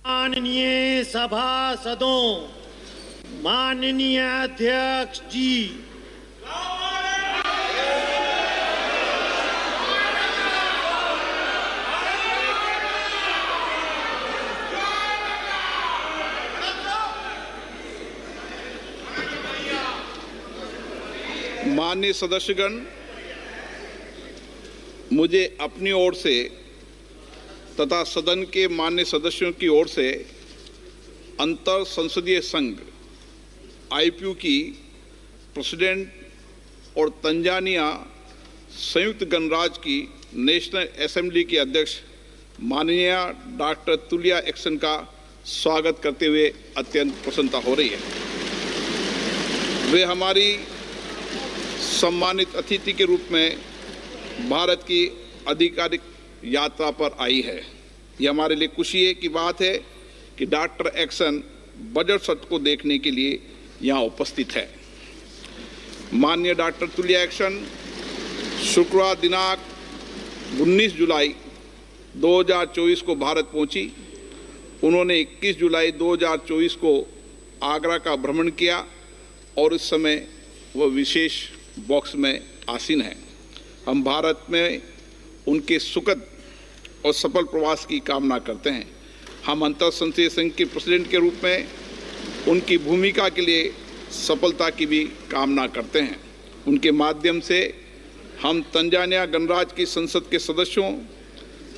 माननीय सभासदों, माननीय अध्यक्ष जी, माननीय सदस्यगण, मुझे अपनी ओर से तथा सदन के माननीय सदस्यों की ओर से अंतर संसदीय संघ आईपीयू की प्रेसिडेंट और तंजानिया संयुक्त गणराज्य की नेशनल असेंबली के अध्यक्ष माननीय डॉक्टर तुलिया एक्सन का स्वागत करते हुए अत्यंत प्रसन्नता हो रही है। वे हमारी सम्मानित अतिथि के रूप में भारत की आधिकारिक यात्रा पर आई है। ये हमारे लिए खुशी की बात है कि डॉक्टर एक्सन बजट सत्र को देखने के लिए यहाँ उपस्थित है। माननीय डॉक्टर तुलिया एक्सन शुक्रवार दिनांक 19 जुलाई 2024 को भारत पहुंची। उन्होंने 21 जुलाई 2024 को आगरा का भ्रमण किया और इस समय वह विशेष बॉक्स में आसीन है। हम भारत में उनके सुखद और सफल प्रवास की कामना करते हैं। हम अंतर संसदीय संघ के प्रेसिडेंट के रूप में उनकी भूमिका के लिए सफलता की भी कामना करते हैं। उनके माध्यम से हम तंजानिया गणराज्य की संसद के सदस्यों,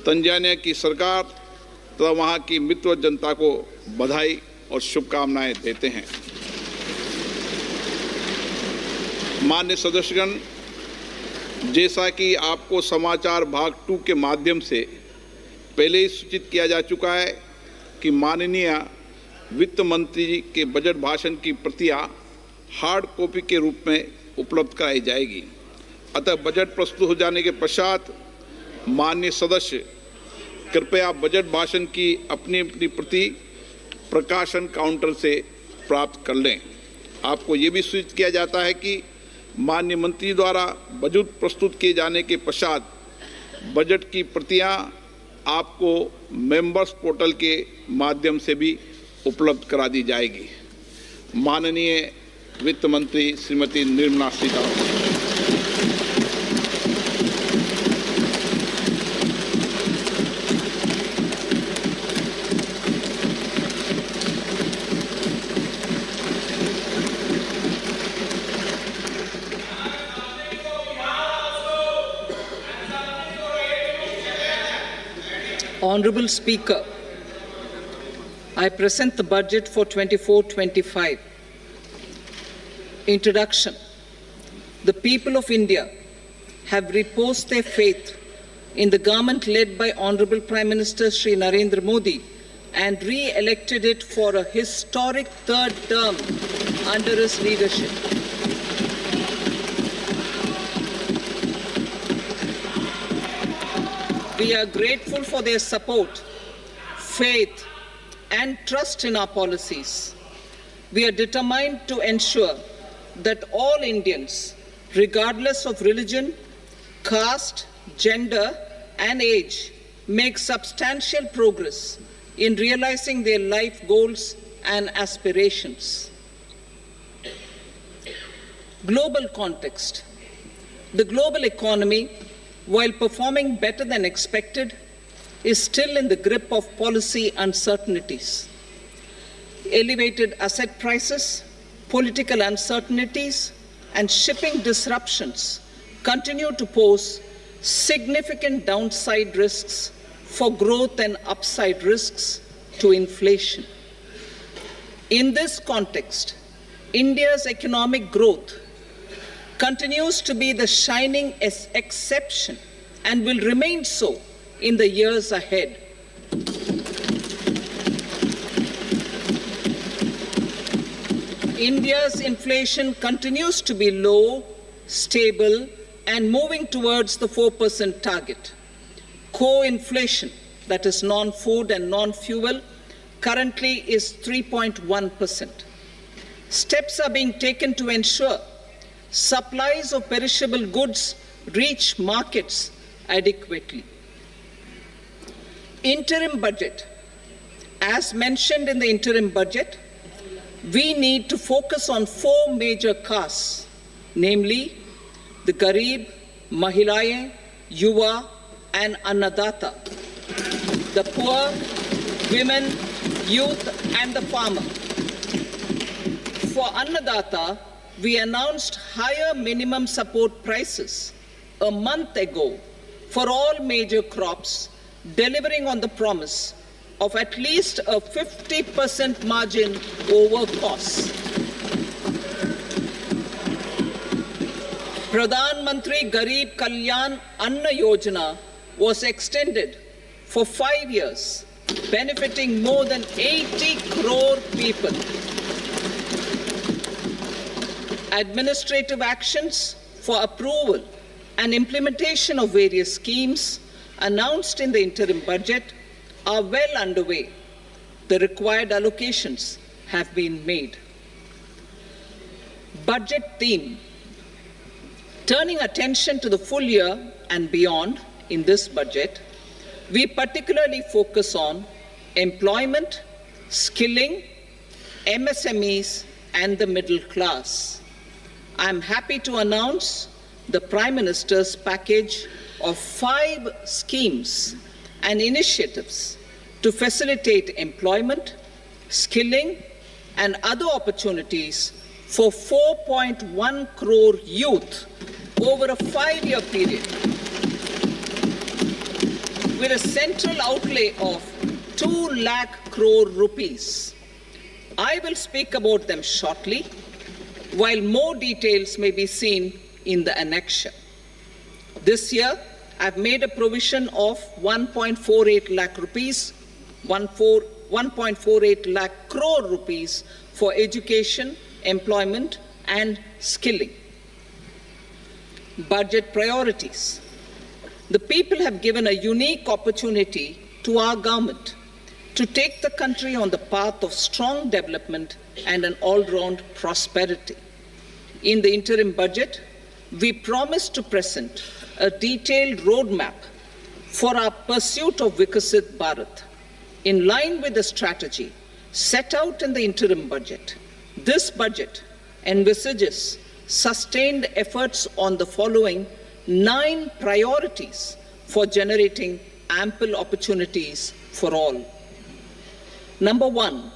तंजानिया की सरकार तथा वहाँ की मित्र जनता को बधाई और शुभकामनाएं देते हैं। माननीय सदस्यगण, जैसा कि आपको समाचार भाग 2 के माध्यम से पहले ही सूचित किया जा चुका है कि माननीय वित्त मंत्री जी के बजट भाषण की प्रतियां हार्ड कॉपी के रूप में उपलब्ध कराई जाएगी। अतः बजट प्रस्तुत हो जाने के पश्चात माननीय सदस्य कृपया बजट भाषण की अपनी अपनी प्रति प्रकाशन काउंटर से प्राप्त कर लें। आपको ये भी सूचित किया जाता है कि माननीय मंत्री द्वारा बजट प्रस्तुत किए जाने के पश्चात बजट की प्रतियां आपको मेंबर्स पोर्टल के माध्यम से भी उपलब्ध करा दी जाएगी। माननीय वित्त मंत्री Shrimati Nirmala Sitharaman. Honorable Speaker, I present the budget for 24-25. Introduction. The people of India have reposed their faith in the government led by Honorable Prime Minister Shri Narendra Modi and re-elected it for a historic third term under his leadership. We are grateful for their support, faith, and trust in our policies. We are determined to ensure that all Indians, regardless of religion, caste, gender, and age, make substantial progress in realizing their life goals and aspirations. Global context. The global economy, while performing better than expected, is still in the grip of policy uncertainties. Elevated asset prices, political uncertainties, and shipping disruptions continue to pose significant downside risks for growth and upside risks to inflation. In this context, India's economic growth continues to be the shining exception and will remain so in the years ahead. India's inflation continues to be low, stable, and moving towards the 4% target. Core inflation, that is non-food and non-fuel, currently is 3.1%. Steps are being taken to ensure supplies of perishable goods reach markets adequately. Interim budget As mentioned in the interim budget, we need to focus on 4 major Khaas, namely the Garib, Mahilaye, Yuva and Annadata, the poor, women, youth and the farmer. For Annadata, we announced higher minimum support prices a month ago for all major crops, delivering on the promise of at least a 50% margin over costs. Pradhan Mantri Garib Kalyan Anna Yojana was extended for 5 years, benefiting more than 80 crore people. Administrative actions for approval and implementation of various schemes announced in the interim budget are well underway. The required allocations have been made. Budget theme. Turning attention to the full year and beyond in this budget, we particularly focus on employment, skilling, MSMEs, and the middle class. I am happy to announce the Prime Minister's package of 5 schemes and initiatives to facilitate employment, skilling, and other opportunities for 4.1 crore youth over a 5-year period, with a central outlay of 2 lakh crore rupees. I will speak about them shortly, while more details may be seen in the annexure. This year, I've made a provision of 1.48 lakh rupees, 1.48 lakh crore rupees for education, employment, and skilling. Budget priorities. The people have given a unique opportunity to our government to take the country on the path of strong development and an all-round prosperity. In the interim budget, we promised to present a detailed roadmap for our pursuit of Vikasit Bharat. In line with the strategy set out in the interim budget, this budget envisages sustained efforts on the following 9 priorities for generating ample opportunities for all. Number 1,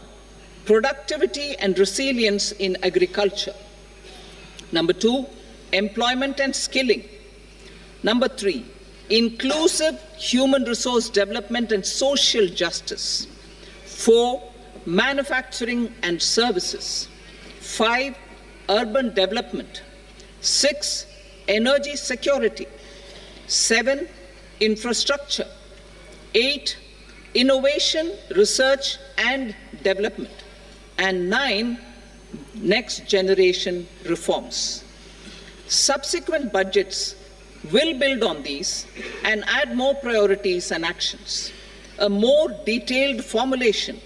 productivity and resilience in agriculture. Number 2, employment and skilling. Number 3, inclusive human resource development and social justice. 4, manufacturing and services. 5, urban development. 6, energy security. 7, infrastructure. 8, innovation, research and development. And 9, next generation reforms. Subsequent budgets will build on these and add more priorities and actions. A more detailed formulation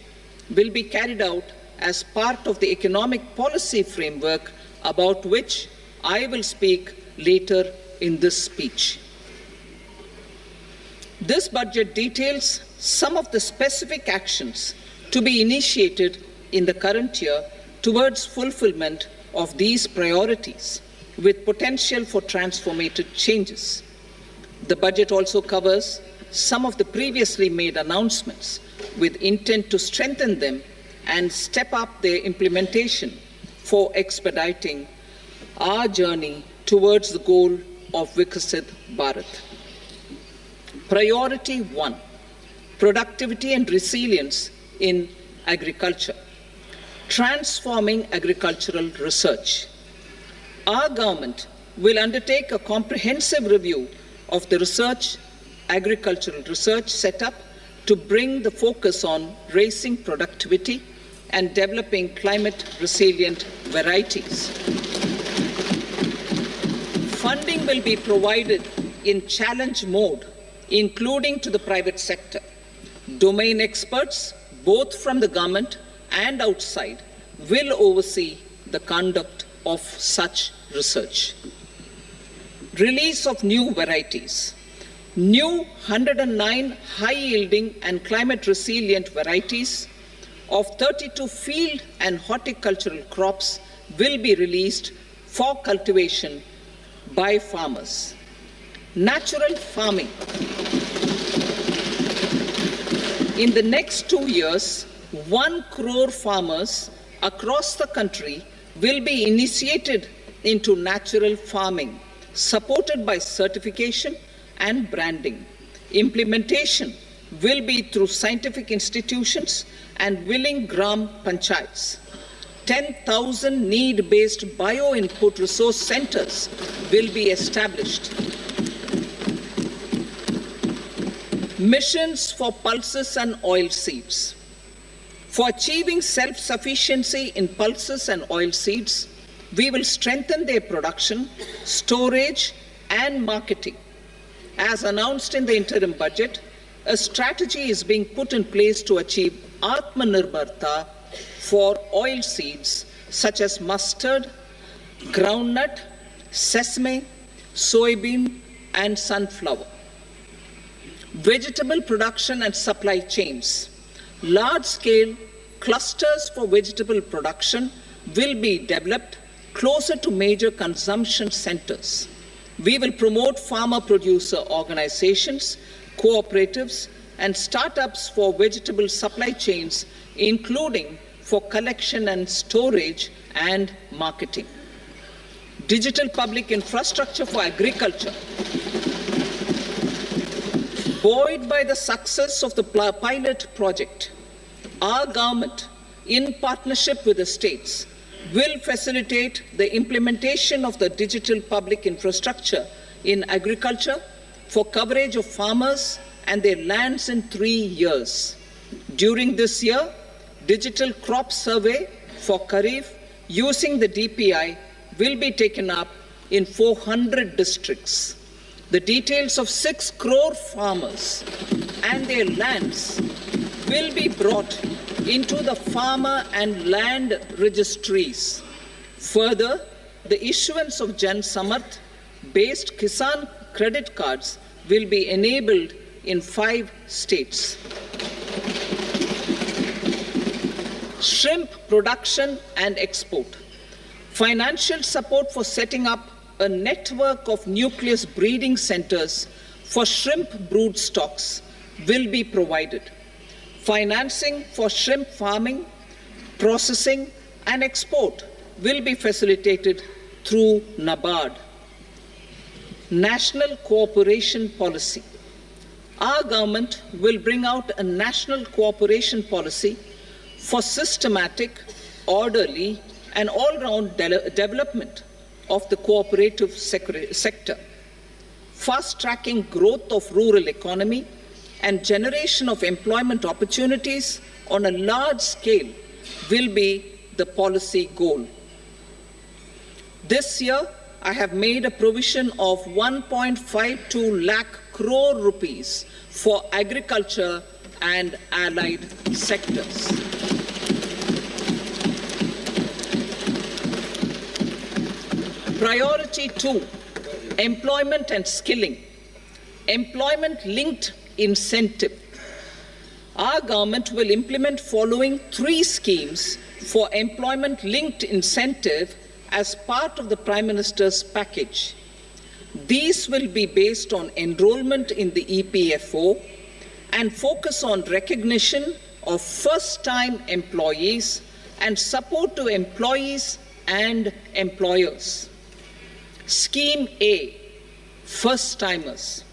will be carried out as part of the economic policy framework, about which I will speak later in this speech. This budget details some of the specific actions to be initiated in the current year towards fulfillment of these priorities, with potential for transformative changes. The budget also covers some of the previously made announcements with intent to strengthen them and step up their implementation for expediting our journey towards the goal of Vikasit Bharat. Priority 1, productivity and resilience in agriculture. Transforming agricultural research. Our government will undertake a comprehensive review of the agricultural research setup to bring the focus on raising productivity and developing climate-resilient varieties. Funding will be provided in challenge mode, including to the private sector. Domain experts, both from the government and outside, will oversee the conduct of such research. Release of new varieties. New 109 high-yielding and climate-resilient varieties of 32 field and horticultural crops will be released for cultivation by farmers. Natural farming. In the next 2 years, 1 crore farmers across the country will be initiated into natural farming, supported by certification and branding. Implementation will be through scientific institutions and willing gram panchayats. 10,000 need-based bio-input resource centers will be established. Missions for pulses and oil seeds. For achieving self-sufficiency in pulses and oil seeds, we will strengthen their production, storage, and marketing. As announced in the interim budget, a strategy is being put in place to achieve Atmanirbharta for oil seeds such as mustard, groundnut, sesame, soybean, and sunflower. Vegetable production and supply chains. Large-scale clusters for vegetable production will be developed closer to major consumption centers. We will promote farmer-producer organizations, cooperatives, and startups for vegetable supply chains, including for collection and storage and marketing. Digital public infrastructure for agriculture. Buoyed by the success of the pilot project, our government, in partnership with the states, will facilitate the implementation of the digital public infrastructure in agriculture for coverage of farmers and their lands in 3 years. During this year, digital crop survey for Kharif using the DPI will be taken up in 400 districts. The details of 6 crore farmers and their lands will be brought into the farmer and land registries. Further, the issuance of Jan Samarth based Kisan credit cards will be enabled in 5 states. Shrimp production and export. Financial support for setting up a network of nucleus breeding centers for shrimp brood stocks will be provided. Financing for shrimp farming, processing, and export will be facilitated through NABARD. National cooperation policy. Our government will bring out a national cooperation policy for systematic, orderly, and all-round development of the cooperative sector, fast-tracking growth of rural economy and generation of employment opportunities on a large scale will be the policy goal. This year, I have made a provision of 1.52 lakh crore rupees for agriculture and allied sectors. Priority 2, employment and skilling. Employment-linked incentive. Our government will implement following 3 schemes for employment-linked incentive as part of the Prime Minister's package. These will be based on enrollment in the EPFO and focus on recognition of first-time employees and support to employees and employers. Scheme A, first-timers.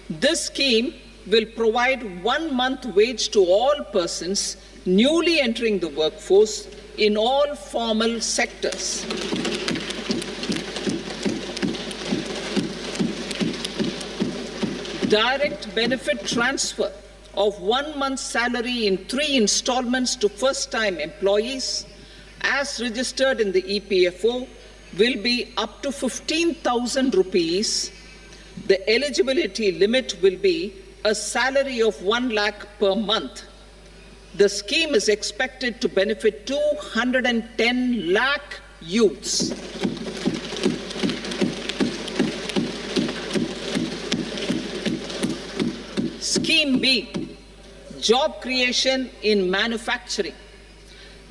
This scheme will provide 1 month wage to all persons newly entering the workforce in all formal sectors. Direct benefit transfer of 1 month's salary in 3 installments to first-time employees as registered in the EPFO will be up to 15,000 rupees. The eligibility limit will be a salary of 1 lakh per month. The scheme is expected to benefit 210 lakh youths. Scheme B, job creation in manufacturing.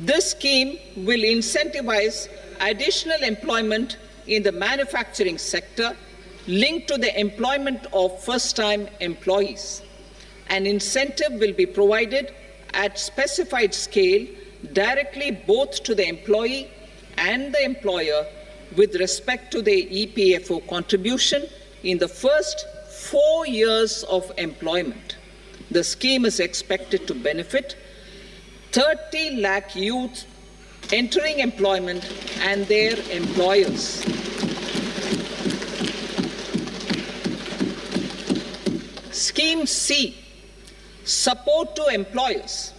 This scheme will incentivize additional employment in the manufacturing sector linked to the employment of first-time employees. An incentive will be provided at specified scale directly both to the employee and the employer with respect to the EPFO contribution in the first 4 years of employment. The scheme is expected to benefit 30 lakh youth entering employment and their employers. Scheme C, support to employers.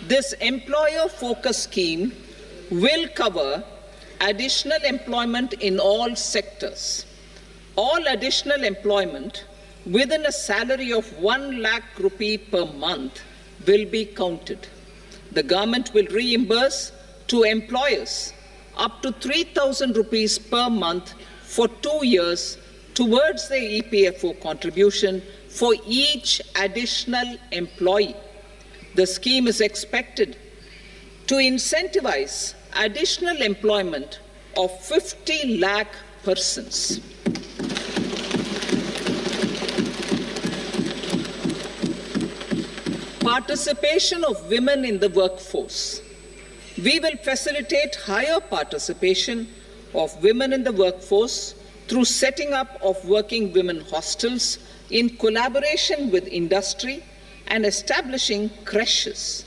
This employer-focused scheme will cover additional employment in all sectors. All additional employment within a salary of 1 lakh rupee per month will be counted. The government will reimburse to employers up to 3,000 rupees per month for 2 years towards the EPFO contribution for each additional employee. The scheme is expected to incentivize additional employment of 50 lakh persons. Participation of women in the workforce. We will facilitate higher participation of women in the workforce through setting up of working women hostels in collaboration with industry and establishing creches.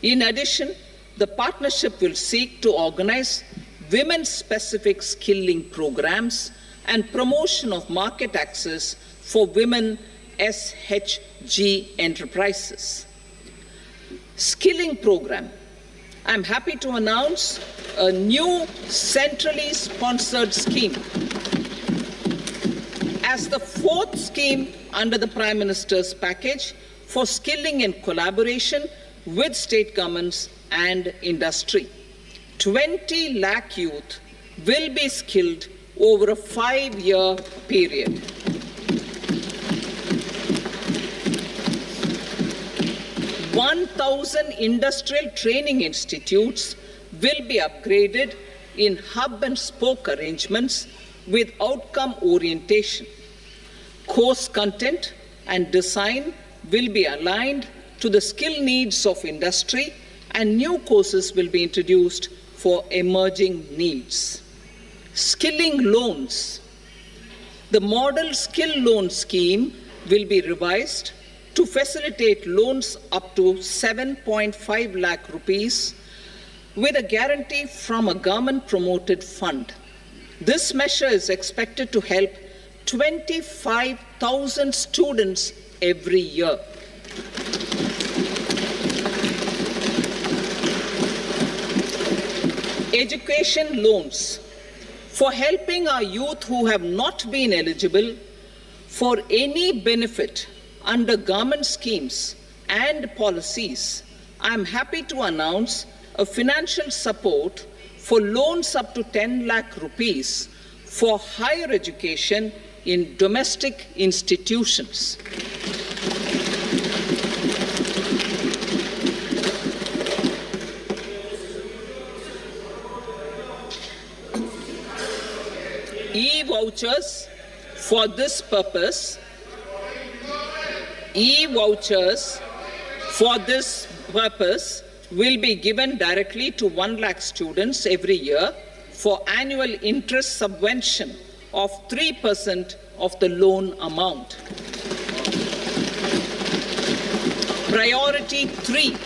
In addition, the partnership will seek to organize women-specific skilling programs and promotion of market access for women SHG enterprises. Skilling program. I'm happy to announce a new centrally sponsored scheme as the 4th scheme under the Prime Minister's package for skilling in collaboration with state governments and industry. 20 lakh youth will be skilled over a 5-year period. "1,000 industrial training institutes will be upgraded in hub and spoke arrangements with outcome orientation. Course content and design will be aligned to the skill needs of industry, and new courses will be introduced for emerging needs." Skilling loans. The model skill loan scheme will be revised to facilitate loans up to 7.5 lakh rupees with a guarantee from a government-promoted fund. This measure is expected to help 25,000 students every year. Education loans. For helping our youth who have not been eligible for any benefit under government schemes and policies, I am happy to announce a financial support for loans up to 10 lakh rupees for higher education in domestic institutions. E-vouchers for this purpose. E-vouchers for this purpose will be given directly to 1 lakh students every year for annual interest subvention of 3% of the loan amount. Priority 3,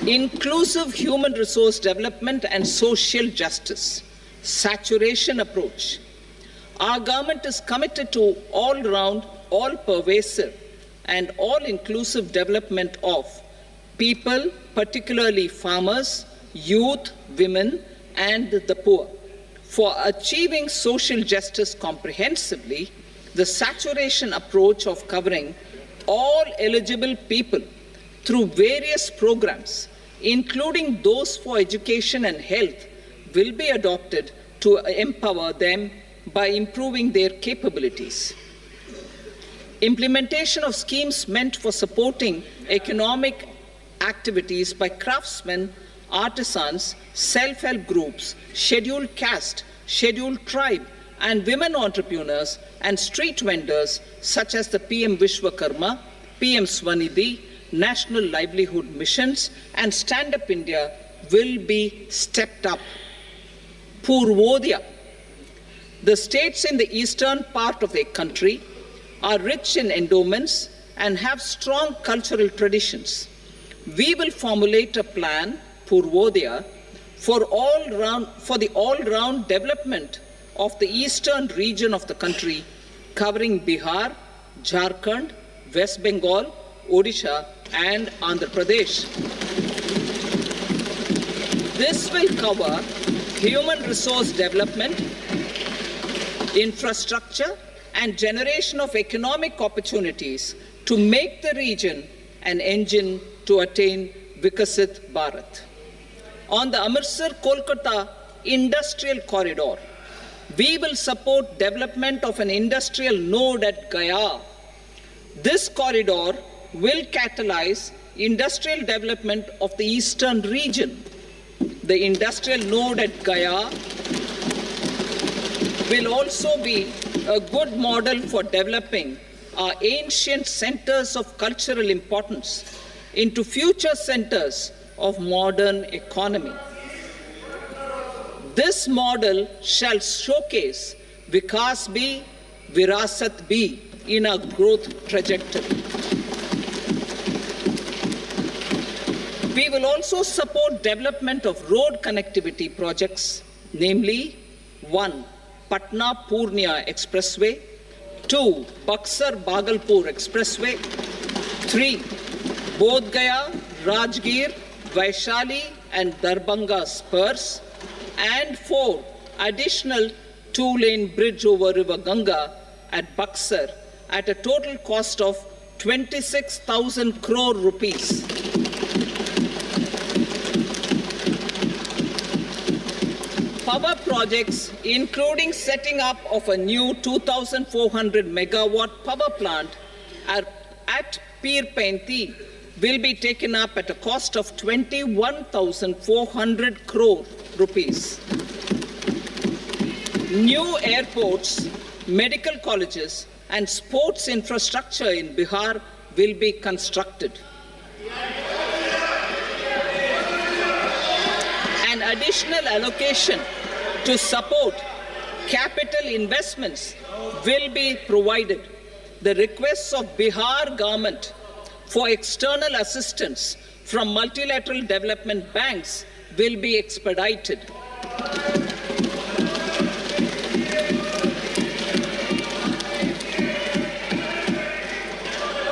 inclusive human resource development and social justice, saturation approach. Our government is committed to all-round, all-pervasive and all-inclusive development of people, particularly farmers, youth, women, and the poor. For achieving social justice comprehensively, the saturation approach of covering all eligible people through various programs, including those for education and health, will be adopted to empower them by improving their capabilities. Implementation of schemes meant for supporting economic activities by craftsmen artisans, self-help groups, scheduled caste, scheduled tribe, and women entrepreneurs and street vendors such as the PM Vishwakarma, PM Swanidhi, National Livelihood Missions, and Stand Up India will be stepped up. Purvodaya. The states in the eastern part of the country are rich in endowments and have strong cultural traditions. We will formulate a plan, Purvodaya, for the all-round development of the eastern region of the country, covering Bihar, Jharkhand, West Bengal, Odisha, and Andhra Pradesh. This will cover human resource development, infrastructure, and generation of economic opportunities to make the region an engine to attain Vikasit Bharat. On the Amritsar-Kolkata Industrial Corridor, we will support development of an industrial node at Gaya. This corridor will catalyze industrial development of the eastern region. The industrial node at Gaya will also be a good model for developing our ancient centers of cultural importance into future centers of modern economy. This model shall showcase Vikas B, Virasat B in our growth trajectory. We will also support development of road connectivity projects, namely 1. Patna-Purnia Expressway, 2. Buxar-Bhagalpur Expressway, 3. Bodh Gaya, Rajgir, Vaishali and Darbhanga spurs, and 4. Additional 2-lane bridge over River Ganga at Buxar at a total cost of 26,000 crore rupees. Power projects, including setting up of a new 2,400 megawatt power plant at Pir Painti, will be taken up at a cost of 21,400 crore rupees. New airports, medical colleges, and sports infrastructure in Bihar will be constructed. An additional allocation to support capital investments will be provided. The requests of Bihar government for external assistance from multilateral development banks will be expedited.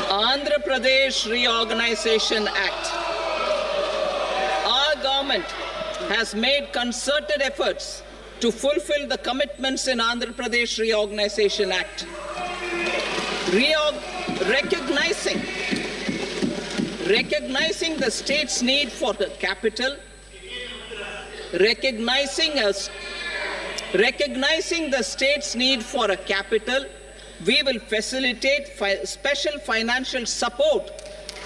Andhra Pradesh Reorganization Act. Our government has made concerted efforts to fulfill the commitments in Andhra Pradesh Reorganization Act. Recognizing the state's need for the capital, recognizing the state's need for a capital, we will facilitate special financial support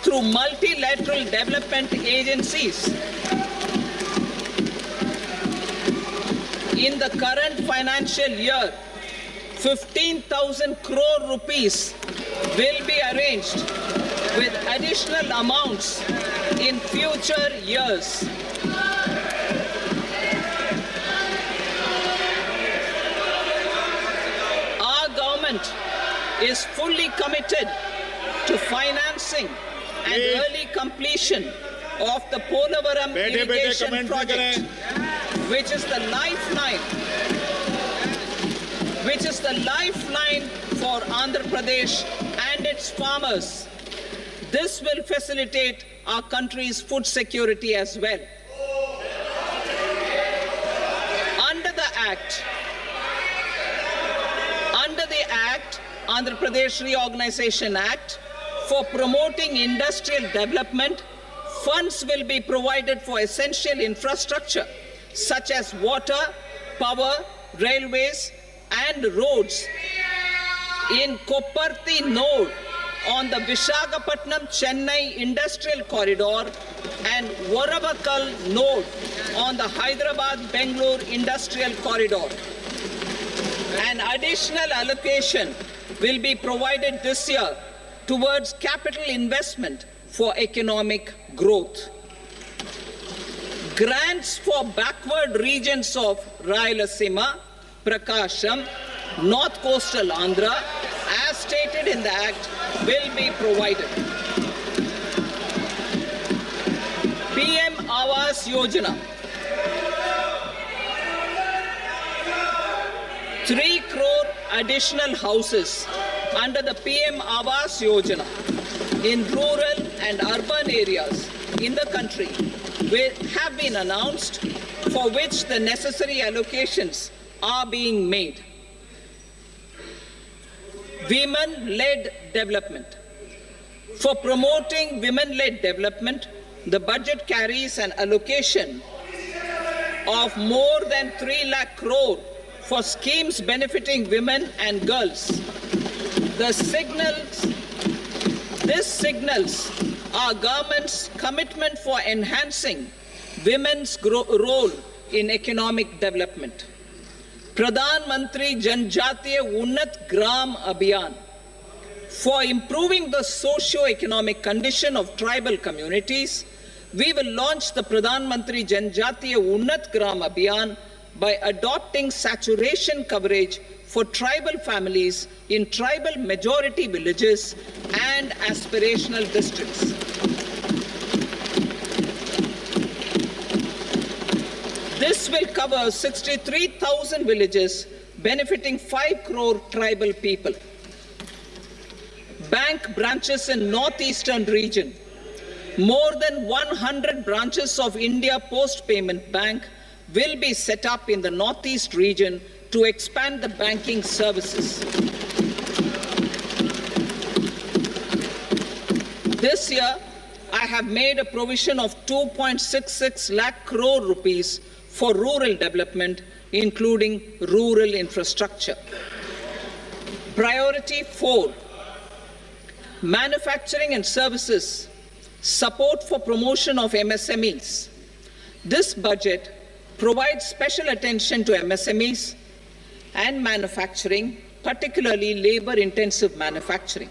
through multilateral development agencies. In the current financial year, 15,000 crore rupees will be arranged with additional amounts in future years. Our government is fully committed to financing and early completion of the Polavaram irrigation project, which is the lifeline for Andhra Pradesh and its farmers. This will facilitate our country's food security as well. Under the Andhra Pradesh Reorganization Act, for promoting industrial development, funds will be provided for essential infrastructure such as water, power, railways, and roads. In Koparthi node, on the Visakhapatnam-Chennai Industrial Corridor and Varavakal node on the Hyderabad-Bangalore Industrial Corridor. An additional allocation will be provided this year towards capital investment for economic growth. Grants for backward regions of Rayalaseema, Prakasham, North Coastal Andhra, as stated in the Act, will be provided. PM Awas Yojana. 3 crore additional houses under the PM Awas Yojana in rural and urban areas in the country have been announced, for which the necessary allocations are being made. Women-led development. For promoting women-led development, the budget carries an allocation of more than 3 lakh crore for schemes benefiting women and girls. This signals our government's commitment for enhancing women's role in economic development. Pradhan Mantri Janjatiya Unnat Gram Abhiyan. For improving the socio-economic condition of tribal communities, we will launch the Pradhan Mantri Janjatiya Unnat Gram Abhiyan by adopting saturation coverage for tribal families in tribal majority villages and aspirational districts. This will cover 63,000 villages, benefiting 5 crore tribal people. Bank branches in northeastern region. More than 100 branches of India Post Payment Bank will be set up in the northeast region to expand the banking services. This year, I have made a provision of 2.66 lakh crore rupees for rural development, including rural infrastructure. Priority 4, manufacturing and services, support for promotion of MSMEs. This budget provides special attention to MSMEs and manufacturing, particularly labor-intensive manufacturing.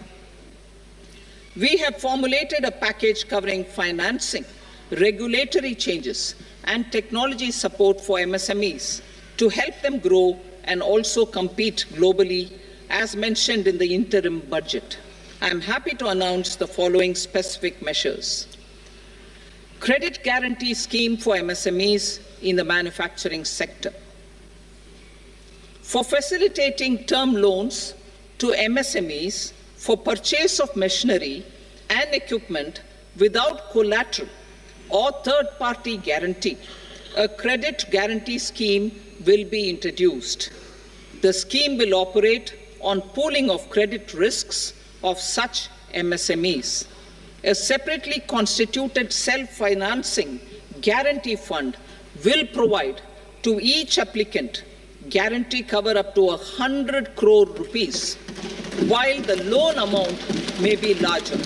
We have formulated a package covering financing, regulatory changes, and technology support for MSMEs to help them grow and also compete globally, as mentioned in the interim budget. I am happy to announce the following specific measures. Credit guarantee scheme for MSMEs in the manufacturing sector. For facilitating term loans to MSMEs for purchase of machinery and equipment without collateral or third-party guarantee, a credit guarantee scheme will be introduced. The scheme will operate on pooling of credit risks of such MSMEs. A separately constituted self-financing guarantee fund will provide to each applicant guarantee cover up to 100 crore rupees, while the loan amount may be larger.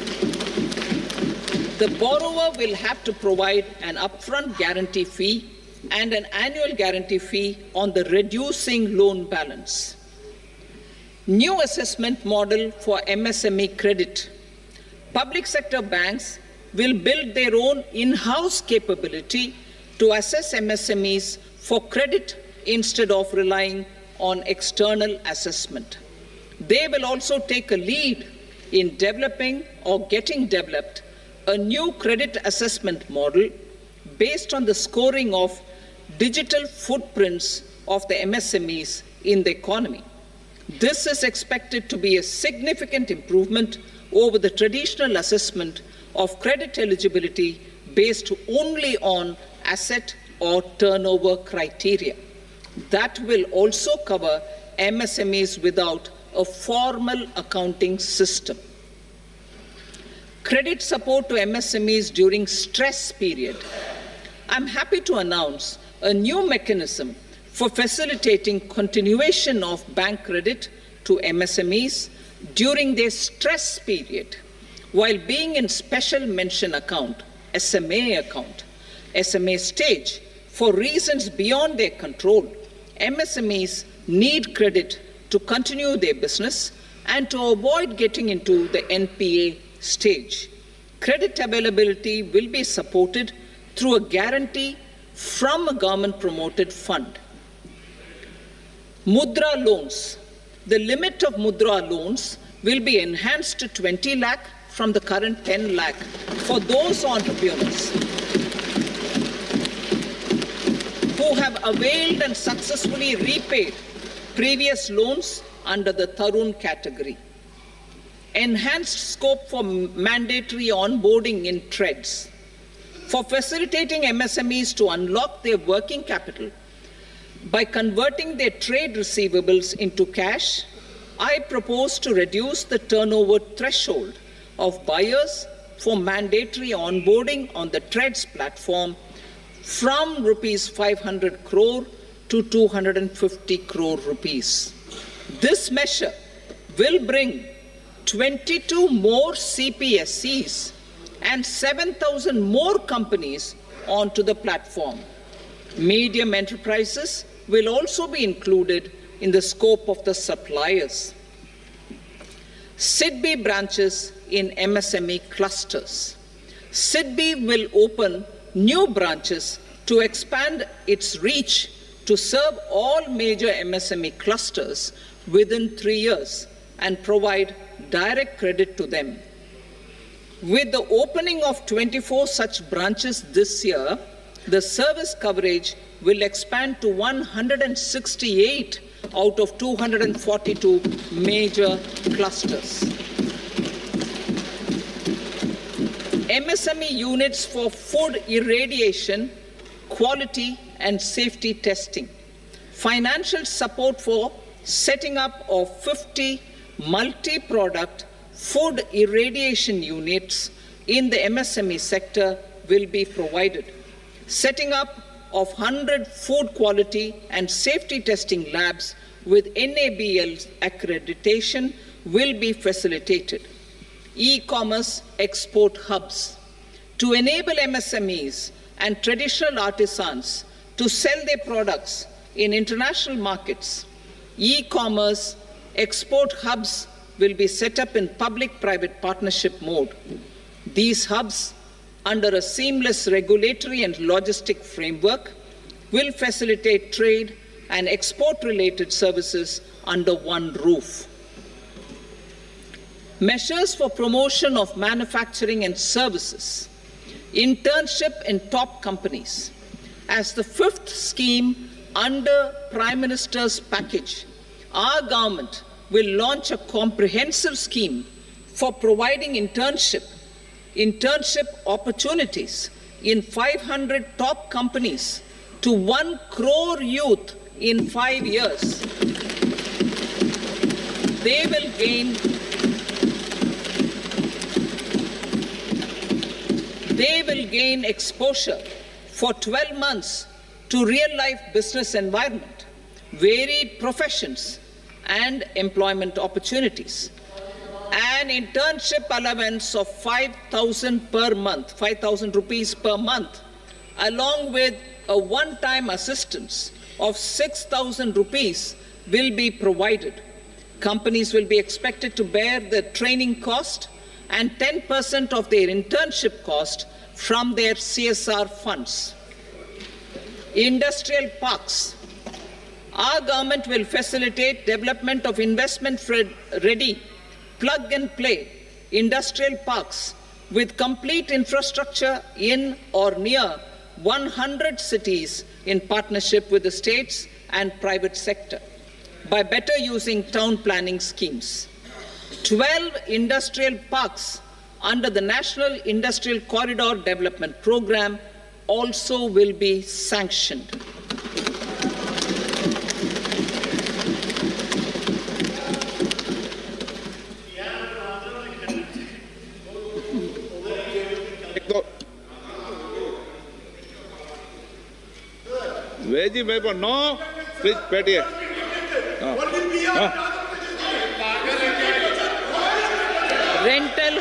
The borrower will have to provide an upfront guarantee fee and an annual guarantee fee on the reducing loan balance. New assessment model for MSME credit. Public sector banks will build their own in-house capability to assess MSMEs for credit instead of relying on external assessment. They will also take a lead in developing or getting developed a new credit assessment model based on the scoring of digital footprints of the MSMEs in the economy. This is expected to be a significant improvement over the traditional assessment of credit eligibility based only on asset or turnover criteria. That will also cover MSMEs without a formal accounting system. Credit support to MSMEs during stress period. I'm happy to announce a new mechanism for facilitating continuation of bank credit to MSMEs during their stress period, while being in special mention account, SMA stage, for reasons beyond their control, MSMEs need credit to continue their business and to avoid getting into the NPA stage. Credit availability will be supported through a guarantee from a government-promoted fund. Mudra loans. The limit of Mudra loans will be enhanced to 20 lakh from the current 10 lakh for those entrepreneurs who have availed and successfully repaid previous loans under the Tarun category. Enhanced scope for mandatory onboarding in TREDS. For facilitating MSMEs to unlock their working capital by converting their trade receivables into cash, I propose to reduce the turnover threshold of buyers for mandatory onboarding on the TREDS platform from rupees 500 crore to 250 crore rupees. This measure will bring 22 more CPSCs and 7,000 more companies onto the platform. Medium enterprises will also be included in the scope of the suppliers. SIDBI branches in MSME clusters. SIDBI will open new branches to expand its reach to serve all major MSME clusters within 3 years and provide direct credit to them. With the opening of 24 such branches this year, the service coverage will expand to 168 out of 242 major clusters. MSME units for food irradiation, quality and safety testing. Financial support for setting up of 50 multi-product food irradiation units in the MSME sector will be provided. Setting up of 100 food quality and safety testing labs with NABL accreditation will be facilitated. E-commerce export hubs. To enable MSMEs and traditional artisans to sell their products in international markets, e-commerce export hubs will be set up in public-private partnership mode. These hubs, under a seamless regulatory and logistic framework, will facilitate trade and export-related services under one roof. Measures for promotion of manufacturing and services. Internship in top companies. As the fifth scheme under Prime Minister's package, our government will launch a comprehensive scheme for providing internship opportunities in 500 top companies to 1 crore youth in 5 years. They will gain exposure for 12 months to real-life business environment, varied professions, and employment opportunities. An internship allowance of 5,000 per month, 5,000 rupees per month, along with a one-time assistance of 6,000 rupees will be provided. Companies will be expected to bear the training cost and 10% of their internship cost from their CSR funds. Industrial parks. Our government will facilitate development of investment-ready, plug-and-play industrial parks with complete infrastructure in or near 100 cities in partnership with the states and private sector by better using town planning schemes. 12 industrial parks under the National Industrial Corridor Development Program also will be sanctioned. Veggie paper, no. Please, बैठिए. rental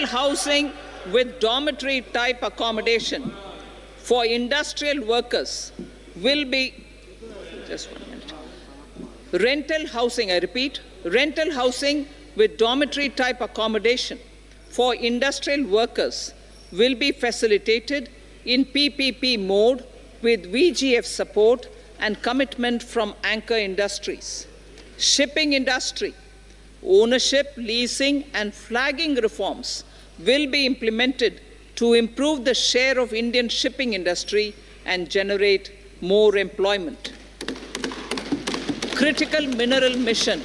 housing with dormitory type accommodation for industrial workers will be, just 1 minute. Rental housing, I repeat, rental housing with dormitory type accommodation for industrial workers will be facilitated in PPP mode with VGF support and commitment from anchor industries. Shipping industry, ownership, leasing and flagging reforms will be implemented to improve the share of Indian shipping industry and generate more employment. Critical mineral mission.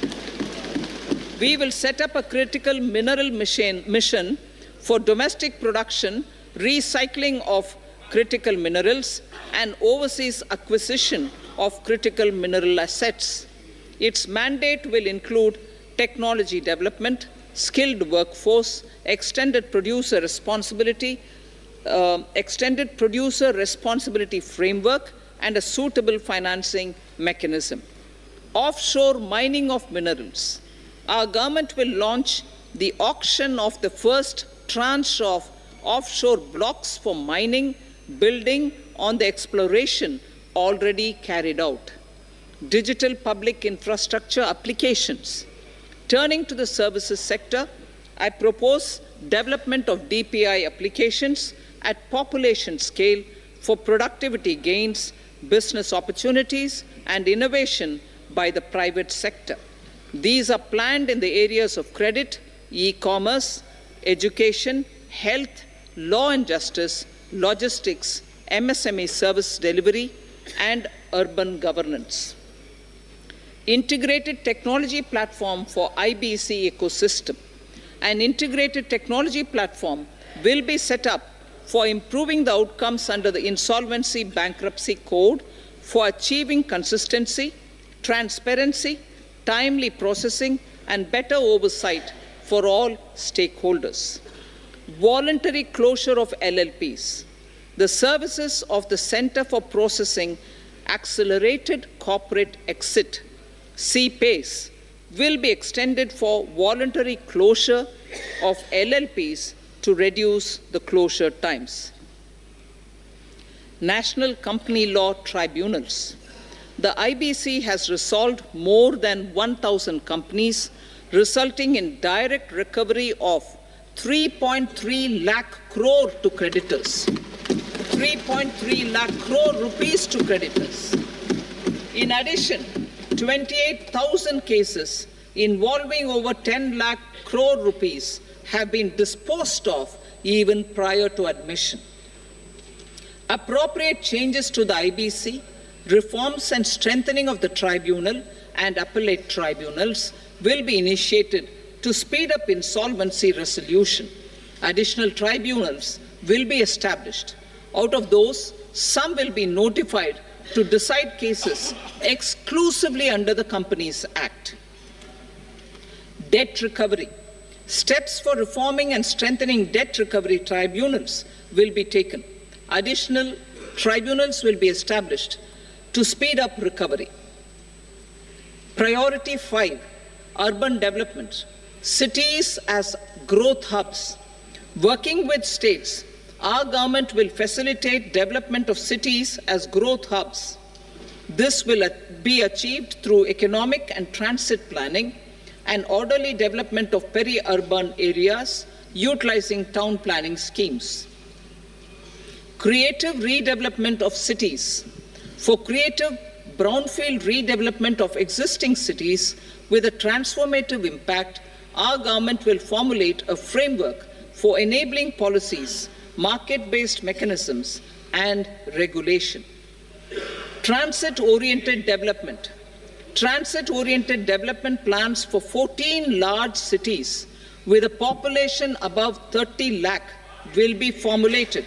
We will set up a critical mineral mission for domestic production, recycling of critical minerals, and overseas acquisition of critical mineral assets. Its mandate will include technology development, skilled workforce, extended producer responsibility framework, and a suitable financing mechanism. Offshore mining of minerals. Our government will launch the auction of the first tranche of offshore blocks for mining, building on the exploration already carried out. Digital public infrastructure applications. Turning to the services sector, I propose development of DPI applications at population scale for productivity gains, business opportunities, and innovation by the private sector. These are planned in the areas of credit, e-commerce, education, health, law and justice, logistics, MSME service delivery, and urban governance. Integrated technology platform for IBC ecosystem. An integrated technology platform will be set up for improving the outcomes under the Insolvency Bankruptcy Code for achieving consistency, transparency, timely processing, and better oversight for all stakeholders. Voluntary closure of LLPs. The services of the Center for Processing Accelerated Corporate Exit, CPACE, will be extended for voluntary closure of LLPs to reduce the closure times. National Company Law Tribunals. The IBC has resolved more than 1,000 companies, resulting in direct recovery of 3.3 lakh crore to creditors. 3.3 lakh crore rupees to creditors. In addition, 28,000 cases involving over 10 lakh crore rupees have been disposed of even prior to admission. Appropriate changes to the IBC, reforms and strengthening of the tribunal and appellate tribunals will be initiated to speed up insolvency resolution. Additional tribunals will be established. Out of those, some will be notified to decide cases exclusively under the Companies Act. Debt recovery. Steps for reforming and strengthening debt recovery tribunals will be taken. Additional tribunals will be established to speed up recovery. Priority 5, urban development. Cities as growth hubs. Working with states, our government will facilitate development of cities as growth hubs. This will be achieved through economic and transit planning and orderly development of peri-urban areas utilizing town planning schemes. Creative redevelopment of cities. For creative brownfield redevelopment of existing cities with a transformative impact, our government will formulate a framework for enabling policies, market-based mechanisms, and regulation. Transit-oriented development. Transit-oriented development plans for 14 large cities with a population above 30 lakh will be formulated,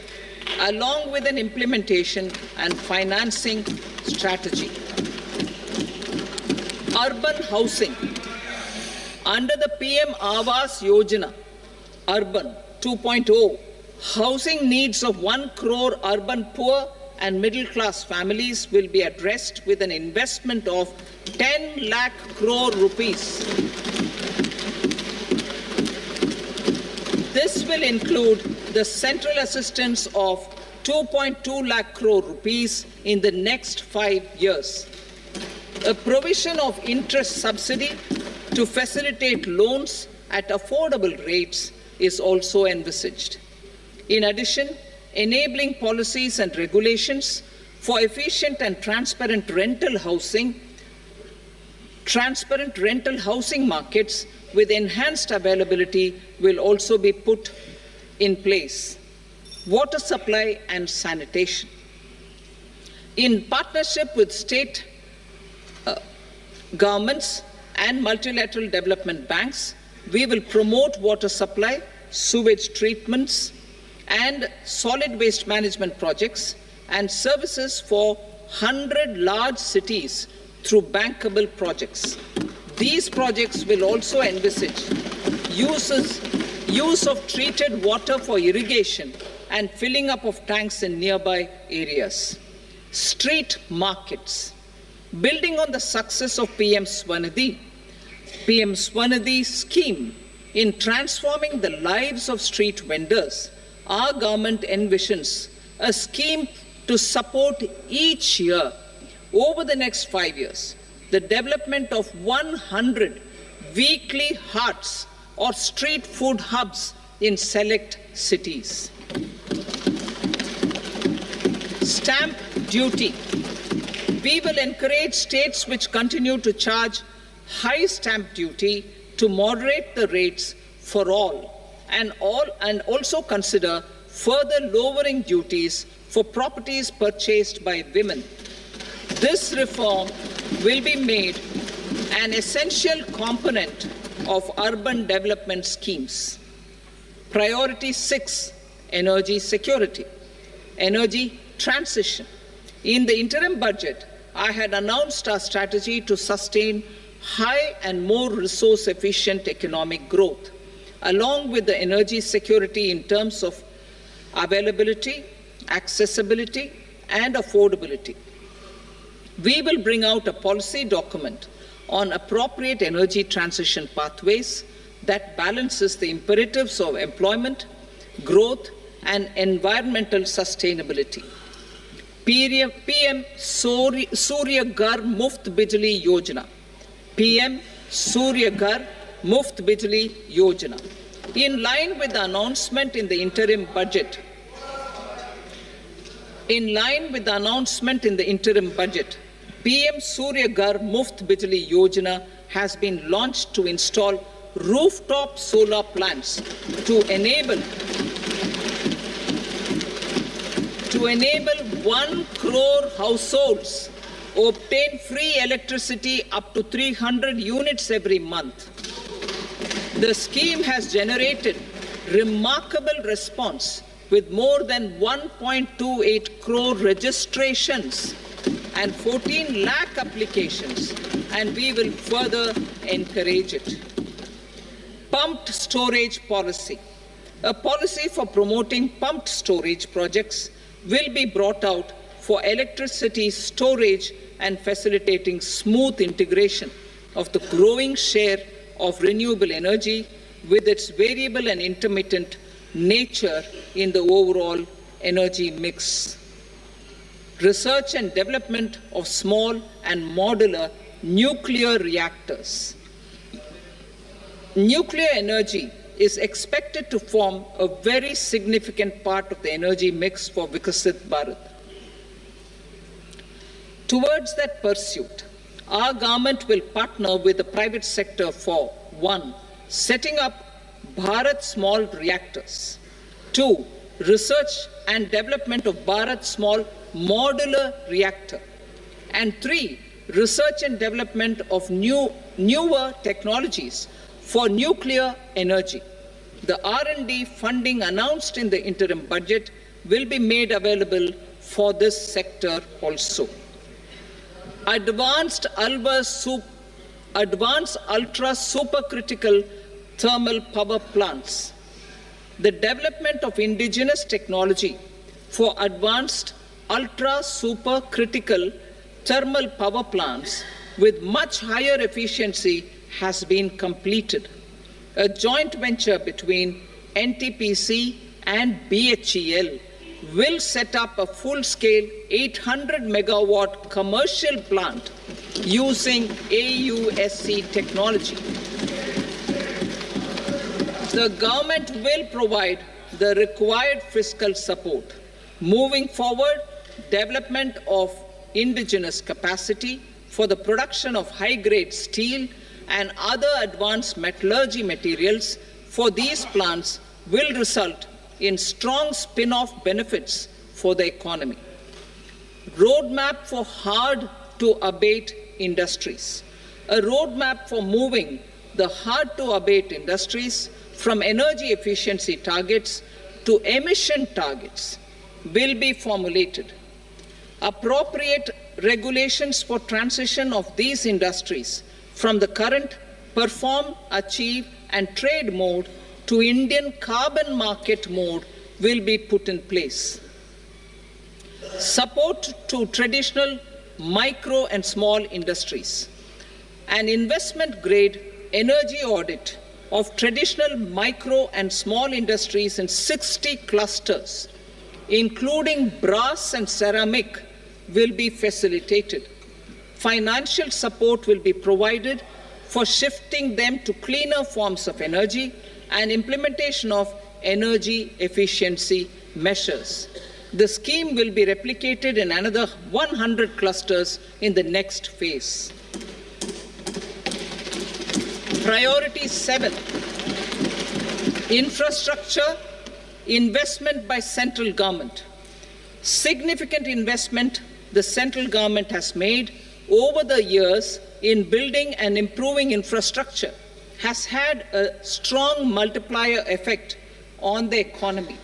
along with an implementation and financing strategy. Urban housing. Under the PM Awas Yojana, Urban 2.0, housing needs of 1 crore urban poor and middle-class families will be addressed with an investment of 10 lakh crore rupees. This will include the central assistance of 2.2 lakh crore rupees in the next 5 years. A provision of interest subsidy to facilitate loans at affordable rates is also envisaged. In addition, enabling policies and regulations for efficient and transparent rental housing markets with enhanced availability will also be put in place. Water supply and sanitation. In partnership with state governments and multilateral development banks, we will promote water supply, sewage treatments, and solid waste management projects and services for 100 large cities through bankable projects. These projects will also envisage use of treated water for irrigation and filling up of tanks in nearby areas. Street markets. Building on the success of PM Swanidhi scheme in transforming the lives of street vendors, our government envisions a scheme to support each year over the next 5 years the development of 100 weekly hearts or street food hubs in select cities. Stamp duty. We will encourage states which continue to charge high stamp duty to moderate the rates for all and also consider further lowering duties for properties purchased by women. This reform will be made an essential component of urban development schemes. Priority 6, energy security, energy transition. In the interim budget, I had announced our strategy to sustain high and more resource-efficient economic growth, along with the energy security in terms of availability, accessibility, and affordability. We will bring out a policy document on appropriate energy transition pathways that balances the imperatives of employment, growth, and environmental sustainability. PM Surya Ghar Muft Bijli Yojana. PM Surya Ghar Muft Bijli Yojana. In line with the announcement in the interim budget, PM Surya Ghar Muft Bijli Yojana has been launched to install rooftop solar plants to enable 1 crore households obtain free electricity up to 300 units every month. The scheme has generated remarkable response with more than 1.28 crore registrations and 14 lakh applications, and we will further encourage it. Pumped storage policy. A policy for promoting pumped storage projects will be brought out for electricity storage and facilitating smooth integration of the growing share of renewable energy with its variable and intermittent nature in the overall energy mix. Research and development of small and modular nuclear reactors. Nuclear energy is expected to form a very significant part of the energy mix for Vikasit Bharat. Towards that pursuit, our government will partner with the private sector for 1. Setting up Bharat Small Reactors, 2. Research and development of Bharat Small Modular Reactor, and 3. Research and development of newer technologies for nuclear energy. The R&D funding announced in the interim budget will be made available for this sector also. Advanced ultra supercritical thermal power plants. The development of indigenous technology for advanced ultra supercritical thermal power plants with much higher efficiency has been completed. A joint venture between NTPC and BHEL will set up a full-scale 800 megawatt commercial plant using AUSC technology. The government will provide the required fiscal support. Moving forward, development of indigenous capacity for the production of high-grade steel and other advanced metallurgy materials for these plants will result in strong spin-off benefits for the economy. Roadmap for hard-to-abate industries. A roadmap for moving the hard-to-abate industries from energy efficiency targets to emission targets will be formulated. Appropriate regulations for transition of these industries from the current perform, achieve, and trade mode to Indian carbon market mode will be put in place. Support to traditional micro and small industries. An investment-grade energy audit of traditional micro and small industries in 60 clusters, including brass and ceramic, will be facilitated. Financial support will be provided for shifting them to cleaner forms of energy and implementation of energy efficiency measures. The scheme will be replicated in another 100 clusters in the next phase. Priority 7, infrastructure investment by central government. Significant investment the central government has made over the years in building and improving infrastructure has had a strong multiplier effect on the economy.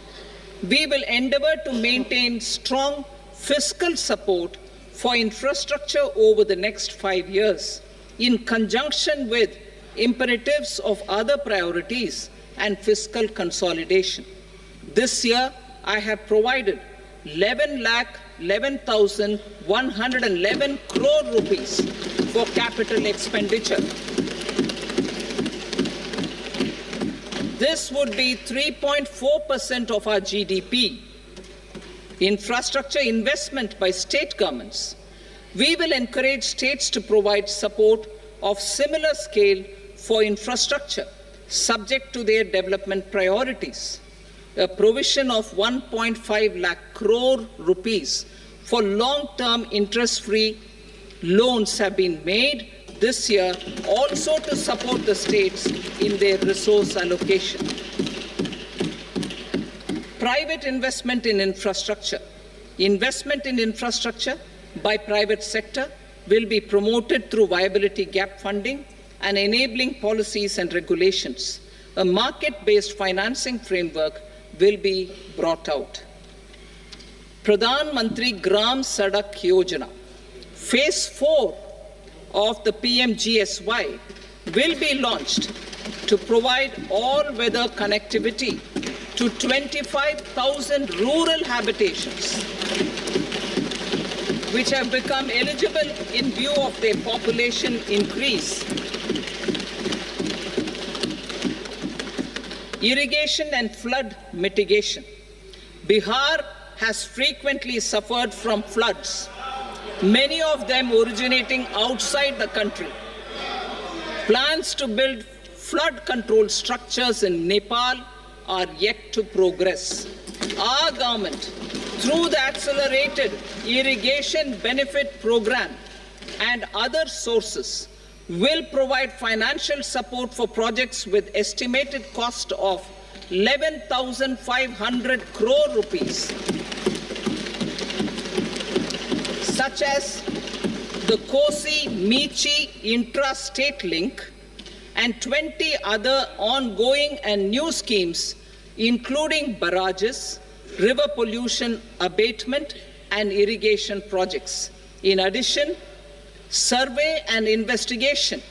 We will endeavor to maintain strong fiscal support for infrastructure over the next 5 years in conjunction with imperatives of other priorities and fiscal consolidation. This year, I have provided 11,11,111 crore rupees for capital expenditure. This would be 3.4% of our GDP. Infrastructure investment by state governments. We will encourage states to provide support of similar scale for infrastructure, subject to their development priorities. A provision of 1.5 lakh crore rupees for long-term interest-free loans have been made this year also to support the states in their resource allocation. Private investment in infrastructure. Investment in infrastructure by private sector will be promoted through viability gap funding and enabling policies and regulations. A market-based financing framework will be brought out. Pradhan Mantri Gram Sadak Yojana, Phase 4 of the PMGSY will be launched to provide all-weather connectivity to 25,000 rural habitations, which have become eligible in view of their population increase. Irrigation and flood mitigation. Bihar has frequently suffered from floods, many of them originating outside the country. Plans to build flood control structures in Nepal are yet to progress. Our government, through the Accelerated Irrigation Benefit Program and other sources, will provide financial support for projects with estimated cost of 11,500 crore rupees, such as the Kosi-Michi intra-state link and 20 other ongoing and new schemes, including barrages, river pollution abatement, and irrigation projects. In addition, survey and investigation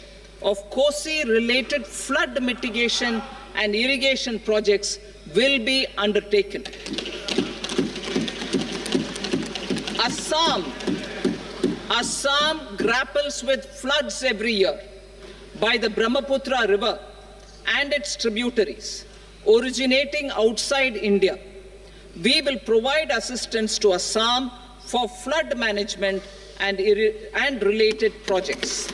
of Kosi-related flood mitigation and irrigation projects will be undertaken. Assam grapples with floods every year by the Brahmaputra River and its tributaries. originating outside India. We will provide assistance to Assam for flood management and related projects.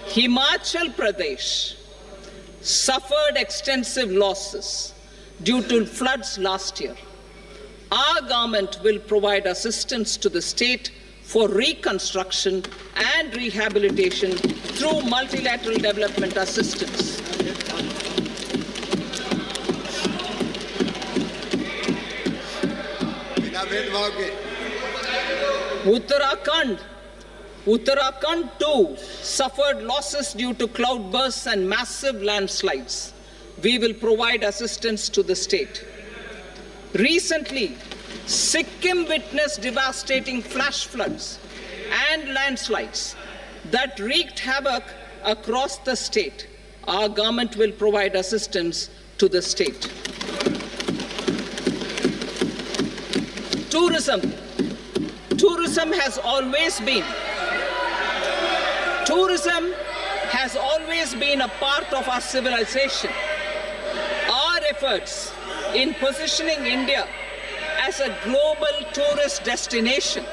Himachal Pradesh suffered extensive losses due to floods last year. Our government will provide assistance to the state for reconstruction and rehabilitation through multilateral development assistance. Uttarakhand too suffered losses due to cloudbursts and massive landslides. We will provide assistance to the state. Recently, Sikkim witnessed devastating flash floods and landslides that wreaked havoc across the state. Our government will provide assistance to the state. Tourism. Tourism has always been a part of our civilization. Our efforts in positioning India as a global tourist destination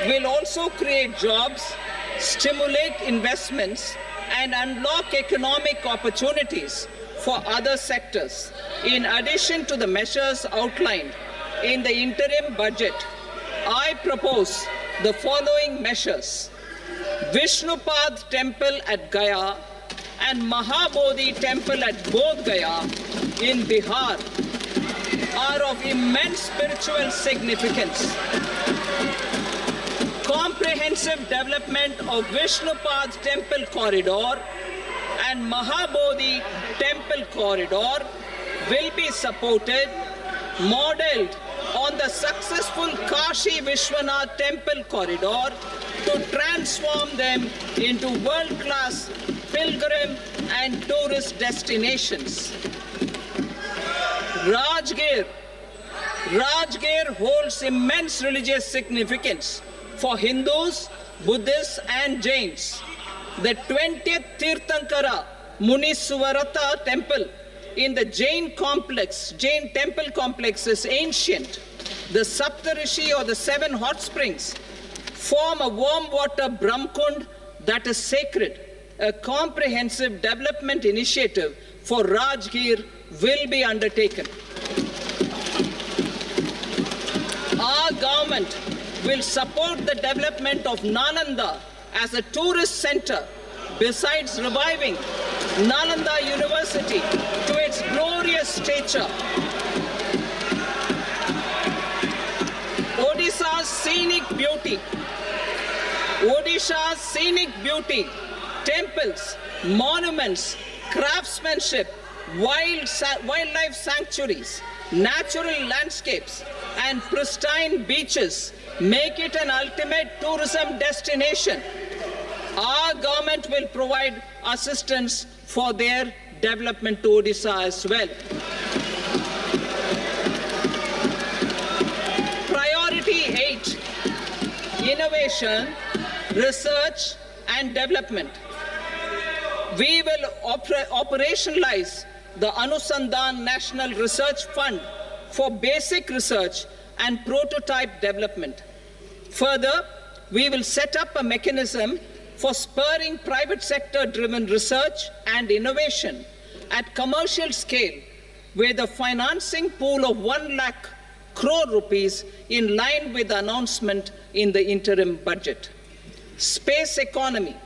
will also create jobs, stimulate investments, and unlock economic opportunities for other sectors. In addition to the measures outlined in the interim budget, I propose the following measures. Vishnupad Temple at Gaya and Mahabodhi Temple at Bodh Gaya in Bihar are of immense spiritual significance. Comprehensive development of Vishnupad Temple Corridor and Mahabodhi Temple Corridor will be supported, modeled on the successful Kashi Vishwanath Temple Corridor to transform them into world-class pilgrim and tourist destinations. Rajgir holds immense religious significance for Hindus, Buddhists and Jains. The 20th Tirthankara Muniswarata temple in the Jain temple complex is ancient. The Saptarishi or the 7 hot springs form a warm water Brahmkund that is sacred. A comprehensive development initiative for Rajgir will be undertaken. Our government will support the development of Nalanda as a tourist center, besides reviving Nalanda University to its glorious stature. Odisha's scenic beauty, temples, monuments, craftsmanship, wildlife sanctuaries, natural landscapes, and pristine beaches make it an ultimate tourism destination. Our government will provide assistance for their development to Odisha as well. Priority 8, innovation, research and development. We will operationalize the Anusandhan National Research Fund for basic research and prototype development. Further, we will set up a mechanism for spurring private sector-driven research and innovation at commercial scale with a financing pool of 1 lakh crore rupees in line with the announcement in the interim budget. Space economy.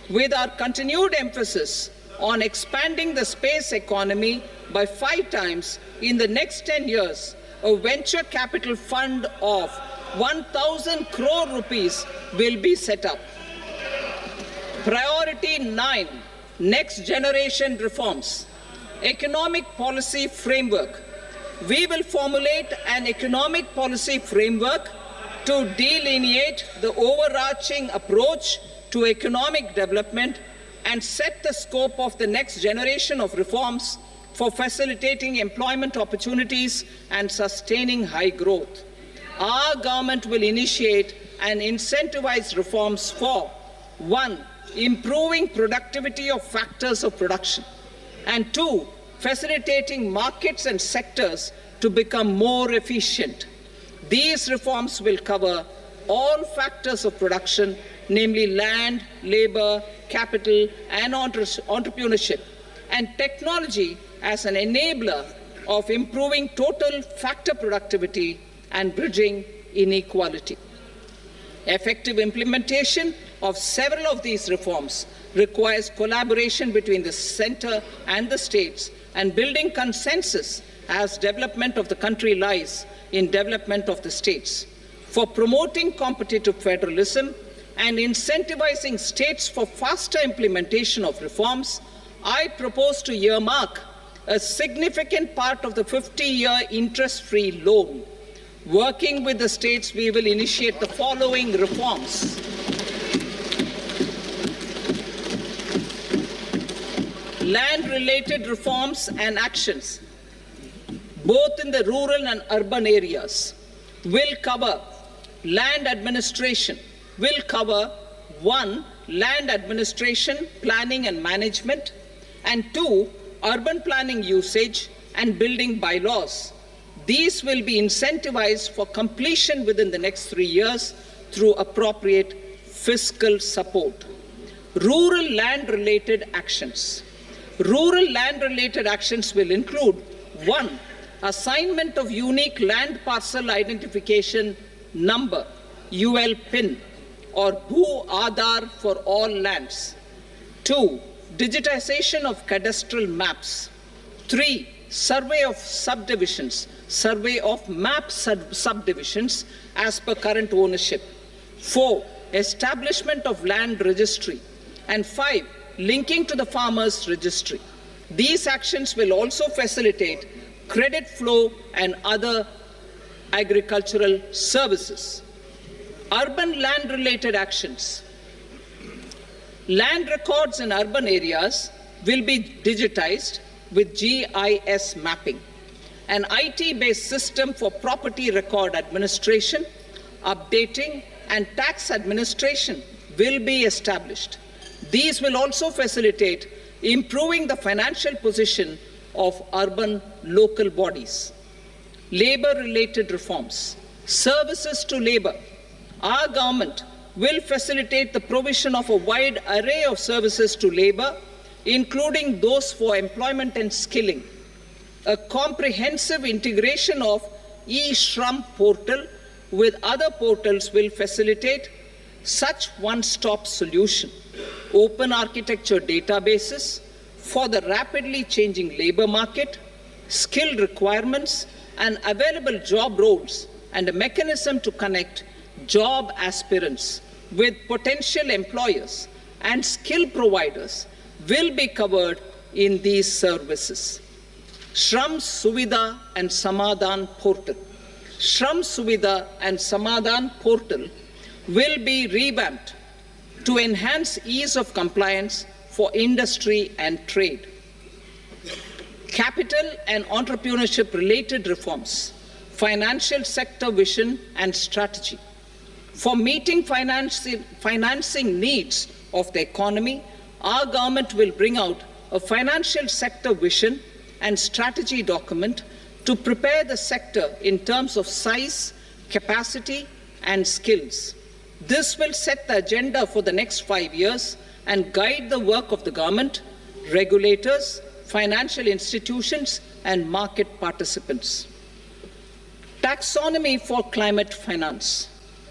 With our continued emphasis on expanding the space economy by 5 times in the next 10 years, a venture capital fund of 1,000 crore rupees will be set up. Priority 9, next generation reforms. Economic policy framework. We will formulate an economic policy framework to delineate the overarching approach to economic development and set the scope of the next generation of reforms for facilitating employment opportunities and sustaining high growth. Our government will initiate and incentivize reforms for 1. Improving productivity of factors of production. And 2. Facilitating markets and sectors to become more efficient. These reforms will cover all factors of production, namely land, labor, capital, and entrepreneurship, and technology as an enabler of improving total factor productivity and bridging inequality. Effective implementation of several of these reforms requires collaboration between the center and the states and building consensus as development of the country lies in development of the states. For promoting competitive federalism and incentivizing states for faster implementation of reforms, I propose to earmark a significant part of the 50-year interest-free loan. Working with the states, we will initiate the following reforms. Land-related reforms and actions, both in the rural and urban areas, will cover land administration, will cover 1. Land administration, planning and management, and 2. Urban planning usage and building bylaws. These will be incentivized for completion within the next 3 years through appropriate fiscal support. Rural land-related actions. Rural land-related actions will include 1. Assignment of unique land parcel identification number, UL PIN, or Bhu Aadhaar for all lands. 2. Digitization of cadastral maps. 3. Survey of subdivisions, survey of map subdivisions as per current ownership. 4. Establishment of land registry. And 5. Linking to the farmers registry. These actions will also facilitate credit flow and other agricultural services. Urban land-related actions. Land records in urban areas will be digitized with GIS mapping. An IT-based system for property record administration, updating, and tax administration will be established. These will also facilitate improving the financial position of urban local bodies. Labor-related reforms. Services to labor. Our government will facilitate the provision of a wide array of services to labor, including those for employment and skilling. A comprehensive integration of e-Shram portal with other portals will facilitate such one-stop solution. Open architecture databases for the rapidly changing labor market, skill requirements, and available job roles, and a mechanism to connect job aspirants with potential employers and skill providers will be covered in these services. Shram Suvidha and Samadhan portal. Shram Suvidha and Samadhan portal will be revamped to enhance ease of compliance for industry and trade. Capital and entrepreneurship related reforms, financial sector vision and strategy. For meeting financing needs of the economy, our government will bring out a financial sector vision and strategy document to prepare the sector in terms of size, capacity, and skills. This will set the agenda for the next 5 years and guide the work of the government, regulators, financial institutions, and market participants. Taxonomy for climate finance.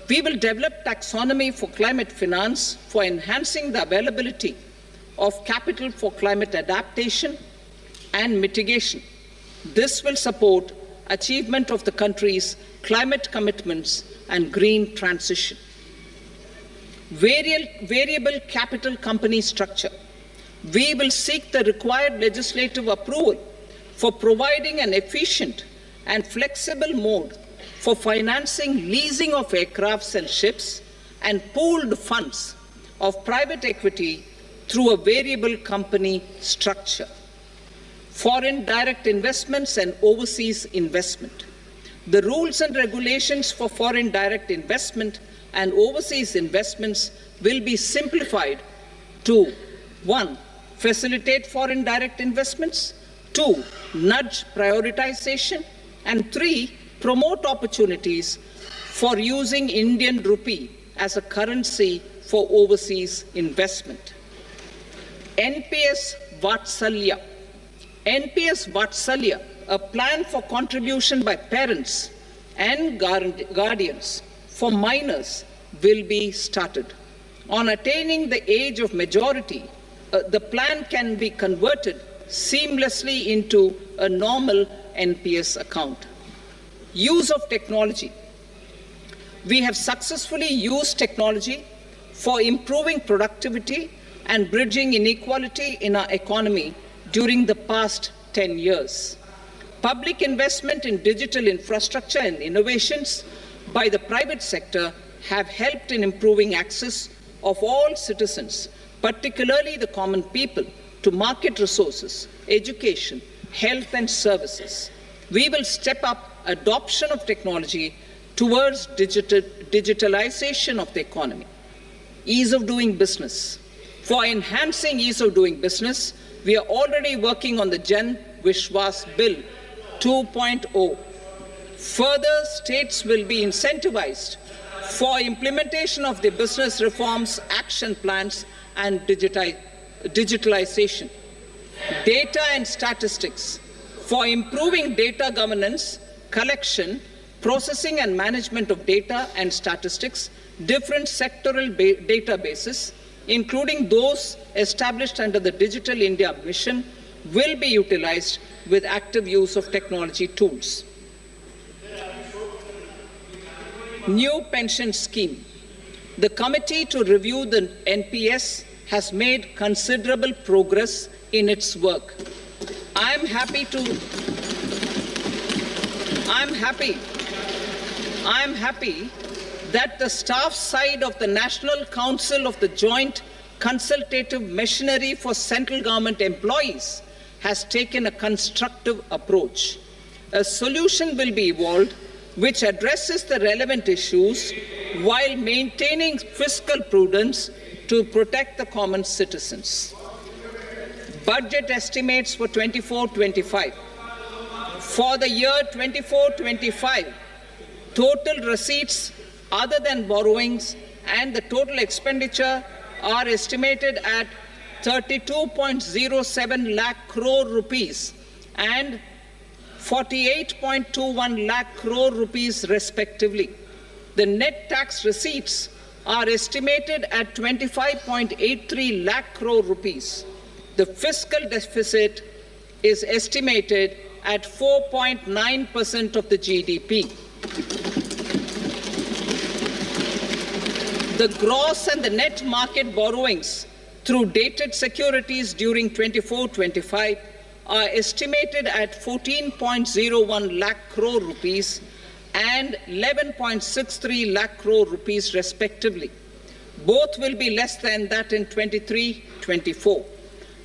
We will develop taxonomy for climate finance for enhancing the availability of capital for climate adaptation and mitigation. This will support achievement of the country's climate commitments and green transition. Variable capital company structure. We will seek the required legislative approval for providing an efficient and flexible mode for financing leasing of aircrafts and ships and pooled funds of private equity through a variable company structure. Foreign direct investments and overseas investment. The rules and regulations for foreign direct investment and overseas investments will be simplified to 1. Facilitate foreign direct investments, 2. Nudge prioritization, and 3. Promote opportunities for using Indian rupee as a currency for overseas investment. NPS Vatsalya. NPS Vatsalya, a plan for contribution by parents and guardians for minors, will be started. On attaining the age of majority, the plan can be converted seamlessly into a normal NPS account. Use of technology. We have successfully used technology for improving productivity and bridging inequality in our economy during the past 10 years. Public investment in digital infrastructure and innovations by the private sector have helped in improving access of all citizens, particularly the common people, to market resources, education, health and services. We will step up adoption of technology towards digitalization of the economy. Ease of doing business. For enhancing ease of doing business, we are already working on the Jan Vishwas Bill 2.0. Further, states will be incentivized for implementation of the business reforms, action plans, and digitalization. Data and statistics. For improving data governance, collection, processing and management of data and statistics, different sectoral databases, including those established under the Digital India Mission, will be utilized with active use of technology tools. New pension scheme. The committee to review the NPS has made considerable progress in its work. I'm happy that the staff side of the National Council of the Joint Consultative Machinery for Central Government Employees has taken a constructive approach. A solution will be evolved which addresses the relevant issues while maintaining fiscal prudence to protect the common citizens. Budget estimates for 24-25. For the year 24-25, total receipts other than borrowings and the total expenditure are estimated at 32.07 lakh crore rupees and 48.21 lakh crore rupees respectively. The net tax receipts are estimated at 25.83 lakh crore rupees. The fiscal deficit is estimated at 4.9% of the GDP. The gross and the net market borrowings through dated securities during 24-25 are estimated at 14.01 lakh crore rupees and 11.63 lakh crore rupees respectively. Both will be less than that in 23-24.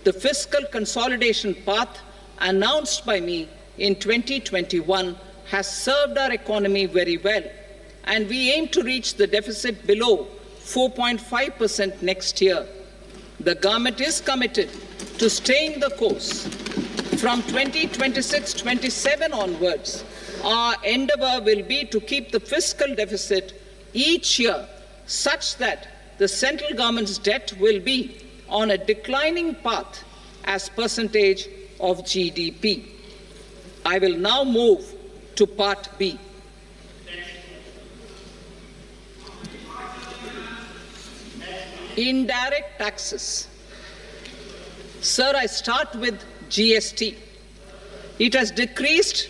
The fiscal consolidation path announced by me in 2021 has served our economy very well, and we aim to reach the deficit below 4.5% next year. The government is committed to staying the course. From 2026-27 onwards, our endeavor will be to keep the fiscal deficit each year such that the central government's debt will be on a declining path as percentage of GDP. I will now move to Part B. Indirect taxes. Sir, I start with GST. It has decreased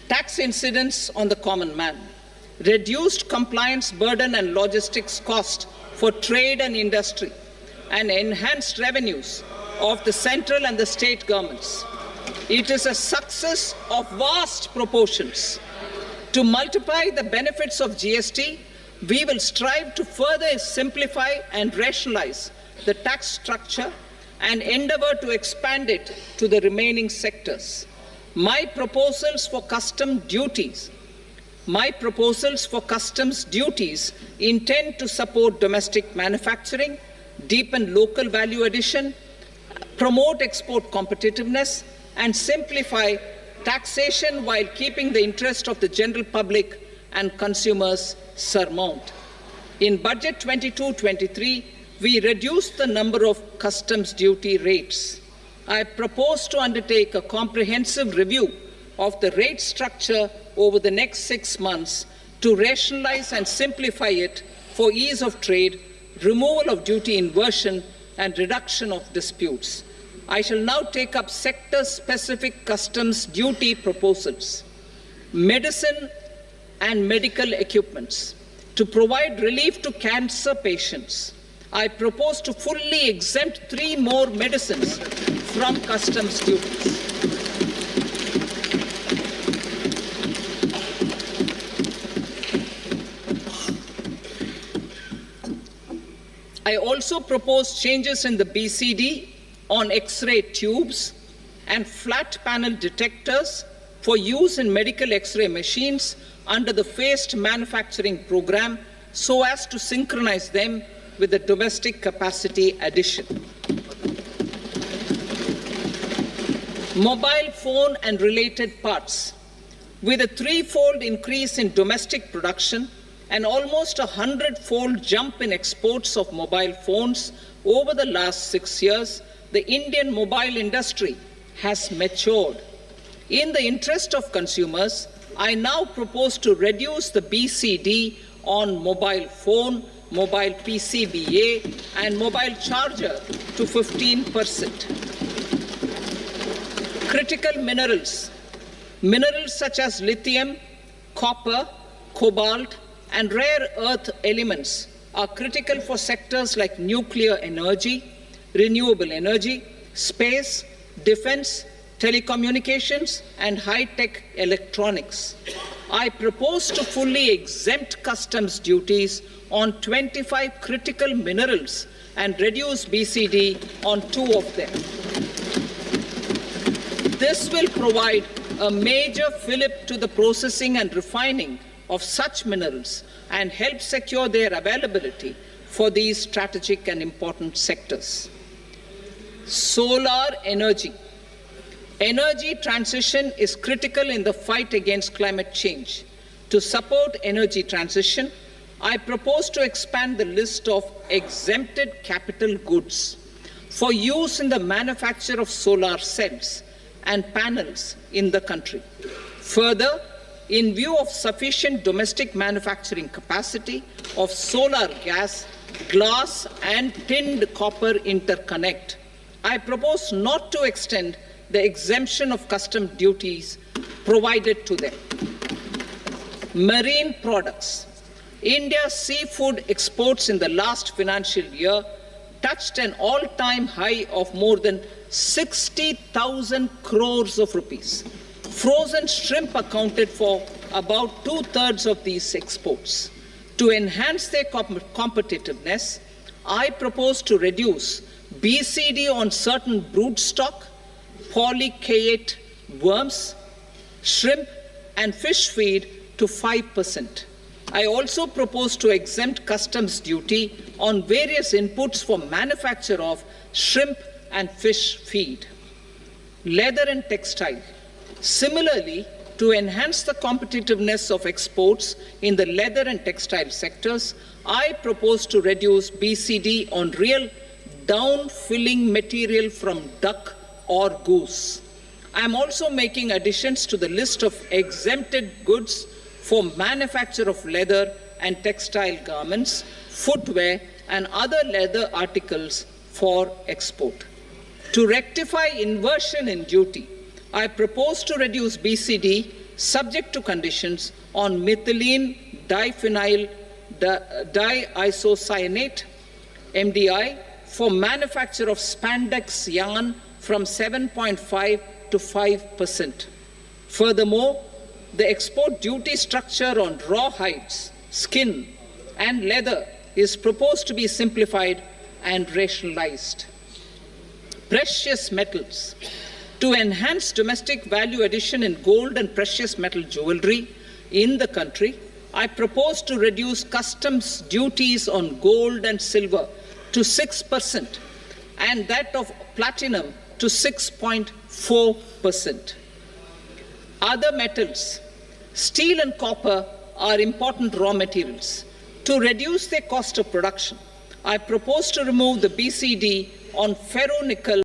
tax incidence on the common man, reduced compliance burden and logistics cost for trade and industry, and enhanced revenues of the central and the state governments. It is a success of vast proportions. To multiply the benefits of GST, we will strive to further simplify and rationalize the tax structure and endeavor to expand it to the remaining sectors. My proposals for custom duties My proposals for customs duties intend to support domestic manufacturing, deepen local value addition, promote export competitiveness, and simplify taxation while keeping the interest of the general public and consumers surmount. In Budget 22-23, we reduced the number of customs duty rates. I propose to undertake a comprehensive review of the rate structure over the next 6 months to rationalize and simplify it for ease of trade, removal of duty inversion, and reduction of disputes. I shall now take up sector-specific customs duty proposals. Medicine and medical equipments. To provide relief to cancer patients, I propose to fully exempt 3 more medicines from customs duties. I also propose changes in the BCD on X-ray tubes and flat panel detectors for use in medical X-ray machines under the phased manufacturing program so as to synchronize them with the domestic capacity addition. Mobile phone and related parts. With a 3-fold increase in domestic production and almost a 100-fold jump in exports of mobile phones over the last 6 years, the Indian mobile industry has matured. In the interest of consumers, I now propose to reduce the BCD on mobile phone, mobile PCBA, and mobile charger to 15%. Critical minerals. Minerals such as lithium, copper, cobalt, and rare earth elements are critical for sectors like nuclear energy, renewable energy, space, defense, telecommunications, and high-tech electronics. I propose to fully exempt customs duties on 25 critical minerals and reduce BCD on 2 of them. This will provide a major fillip to the processing and refining of such minerals and help secure their availability for these strategic and important sectors. Solar energy. Energy transition is critical in the fight against climate change. To support energy transition, I propose to expand the list of exempted capital goods for use in the manufacture of solar cells and panels in the country. Further, in view of sufficient domestic manufacturing capacity of solar gas, glass, and tinned copper interconnect, I propose not to extend the exemption of custom duties provided to them. Marine products. India's seafood exports in the last financial year touched an all-time high of more than 60,000 crores of rupees. Frozen shrimp accounted for about 2/3 of these exports. To enhance their competitiveness, I propose to reduce BCD on certain broodstock, polychaete worms, shrimp, and fish feed to 5%. I also propose to exempt customs duty on various inputs for manufacture of shrimp and fish feed. Leather and textile. Similarly, to enhance the competitiveness of exports in the leather and textile sectors, I propose to reduce BCD on real down-filling material from duck or goose. I am also making additions to the list of exempted goods for manufacture of leather and textile garments, footwear, and other leather articles for export. To rectify inversion in duty, I propose to reduce BCD subject to conditions on methylene diphenyl diisocyanate, MDI, for manufacture of spandex yarn from 7.5 to 5%. Furthermore, the export duty structure on raw hides, skin, and leather is proposed to be simplified and rationalized. Precious metals. To enhance domestic value addition in gold and precious metal jewelry, in the country, I propose to reduce customs duties on gold and silver to 6% and that of platinum to 6.4%. Other metals, steel and copper, are important raw materials. To reduce their cost of production, I propose to remove the BCD on ferronickel